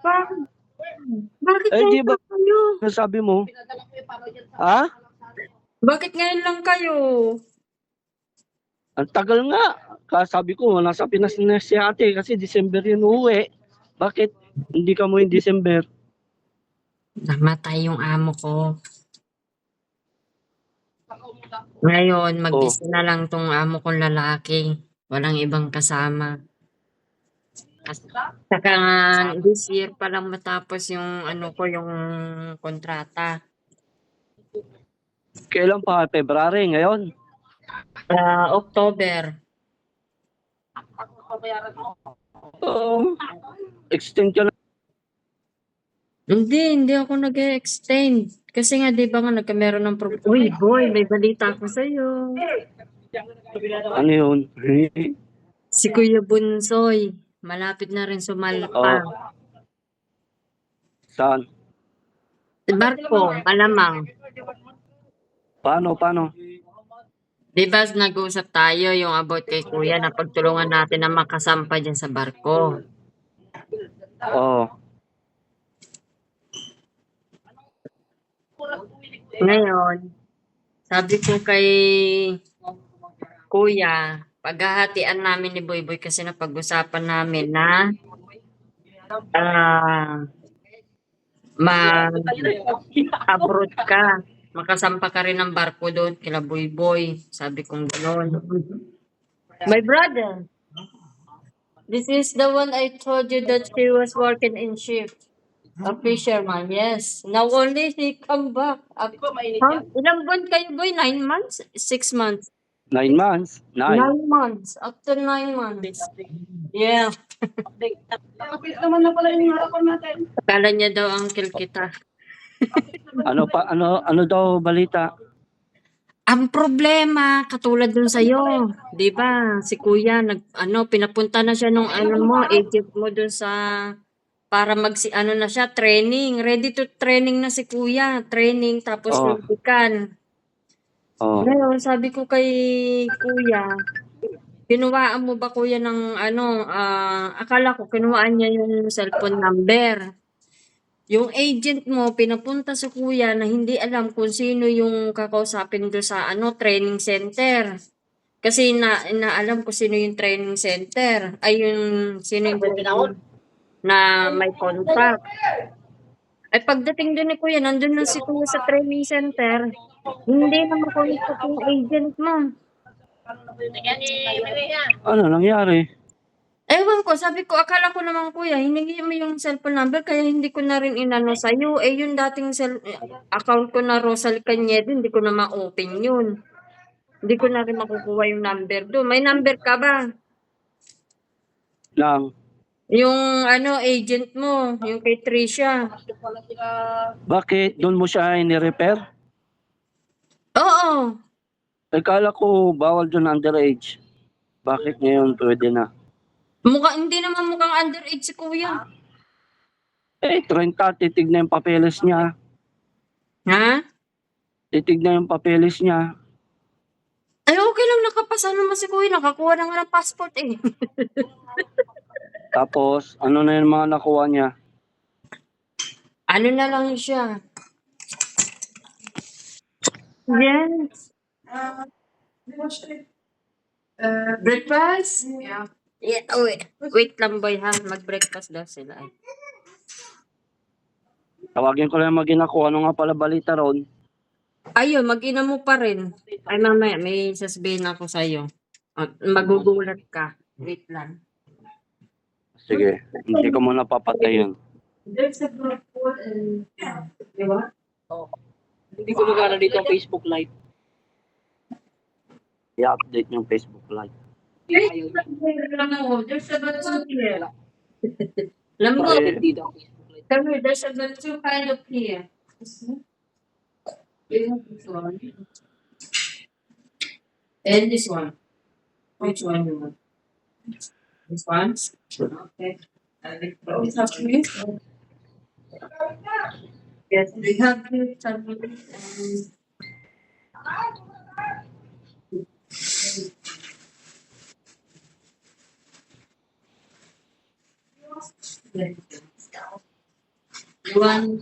Bakit? Bakit Eh, di ngayon ba lang kayo? nasabi mo? Ha? Bakit ngayon lang kayo? Ang tagal nga. Sabi ko, nasa Pinas na si ate kasi December yun uuwi. Bakit hindi ka mo yung December? Namatay yung amo ko. Ngayon, Oh, mag-isa na lang tong amo kong lalaki. Walang ibang kasama. Saka nga, this year pa lang matapos yung ano ko, yung kontrata. kailan pa? February ngayon. October. Extend ka na. Hindi ako nag-extend. Kasi nga, di ba nga, nagkameron ng Uy, boy, may balita ako sa'yo. Ano yun? Si Kuya Bunsoy, malapit na rin sumalpa. Oh, saan? Barko, malamang. Paano? Di ba nag-uusap tayo yung about kay Kuya na pagtulungan natin na makasampa dyan sa barko. Oh, Ngayon, sabi ko kay Kuya, paghahatian namin ni Boy Boy kasi napag-usapan namin na ah, mag-abroad ka. Makasampa ka rin ng barko doon kila Boy Boy. Sabi kong gano'n. My brother, this is the one I told you that she was working in shift. A fisherman, yes. Now only he come back. Ilang buwan kayo, boy? 9 months? 6 months? 9 months. 9. 9 months. After 9 months. Yeah. Akala niya daw uncle kita. Ano daw balita? Ang problema, katulad dun sa'yo, di ba? Si kuya, pinapunta na siya nung agent mo dun sa, para na siya, training. Ready to training na si kuya. Training, tapos Oh, medical. oh. Ngayon, sabi ko kay kuya, kinuhaan mo ba kuya ng akala ko kinuhaan niya yung cellphone number. Yung agent mo, pinapunta sa kuya na hindi alam kung sino yung kakausapin doon sa training center. Kasi inaalam ko sino yung training center. Ay, sino yung na may contact. Ay, pagdating doon ni kuya, nandun na si kuya sa training center. Hindi na makontak yung agent mo. Ano nangyari? Ewan ko, sabi ko, akala ko naman kuya, hiningi mo yung cellphone number, kaya hindi ko na rin inano sa'yo. Eh, yung dating account ko na Rosal Cañedo, hindi ko na ma-open yun. Hindi ko na rin makukuha yung number doon. May number ka ba? Lang. Yung agent mo, yung kay Tricia. Bakit? Doon mo siya ini-repair? Oo. Kala ko bawal doon underage. Bakit ngayon pwede na? Hindi naman mukhang underage si kuya. 30, titignan yung papeles niya. Ha? Titignan yung papeles niya. Ay, okay lang, nakapasa naman si kuya. Nakakuha na nga ng passport eh. Tapos, ano na yung mga nakuha niya? Ano na lang siya? Yes. Breakfast? Yeah. Yeah, wait lang boy ha. Mag-breakfast daw sila. Tawagin ko lang mag-ina ko. Ano nga pala balita ron? Ayun, mag-ina mo pa rin. Ay mamaya, may sasabihin ako sa'yo. Magugulat ka. Wait lang. Sige, hindi ko muna papatayin. There's a group and... Di ba? Hindi ko magana dito ang Facebook Live. I-update yung Facebook Live. There's a batso here. Lambo. Eh, Dito ang Facebook Live. Come here, there's a batso kind of here. This one. And this one. Which one you want? This one? Okay. It's up to you. Yes, we have to submit One,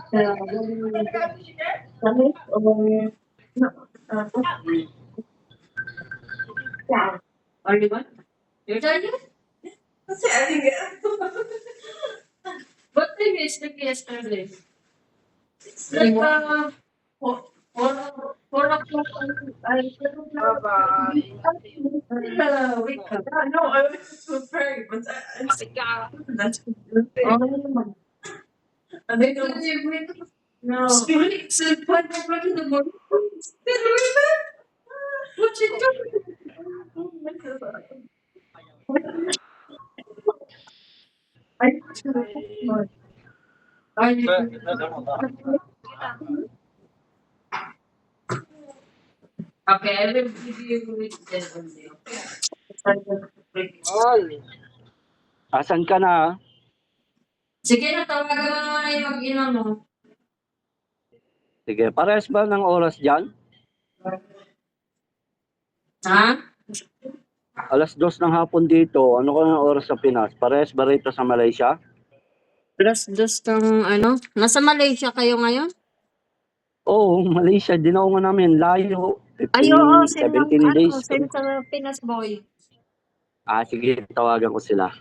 Summit or no, only one? You're telling me? Kasi aling What time is the yesterday? It's Like, like, four o'clock, I wake up. no, I was preparing, but that's Oh, and they don't no. It's 5 o'clock in the morning. What's it Are you? Okay, I will give you with the Asan ka na? Sige na, tawagan mo naman yung mag-ina mo. Sige, parehas ba ng oras dyan? Ha? Alas 2 ng hapon dito. Ano ka ng oras sa Pinas? Parehas ba rito sa Malaysia? Plus dos kang ano? Nasa Malaysia kayo ngayon? Oo, Malaysia. Dinaungan namin. Layo. Ay, oo, 15, same ng 17 days. same sa Pinas boy. Sige. Tawagan ko sila.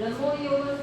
Alam mo yun,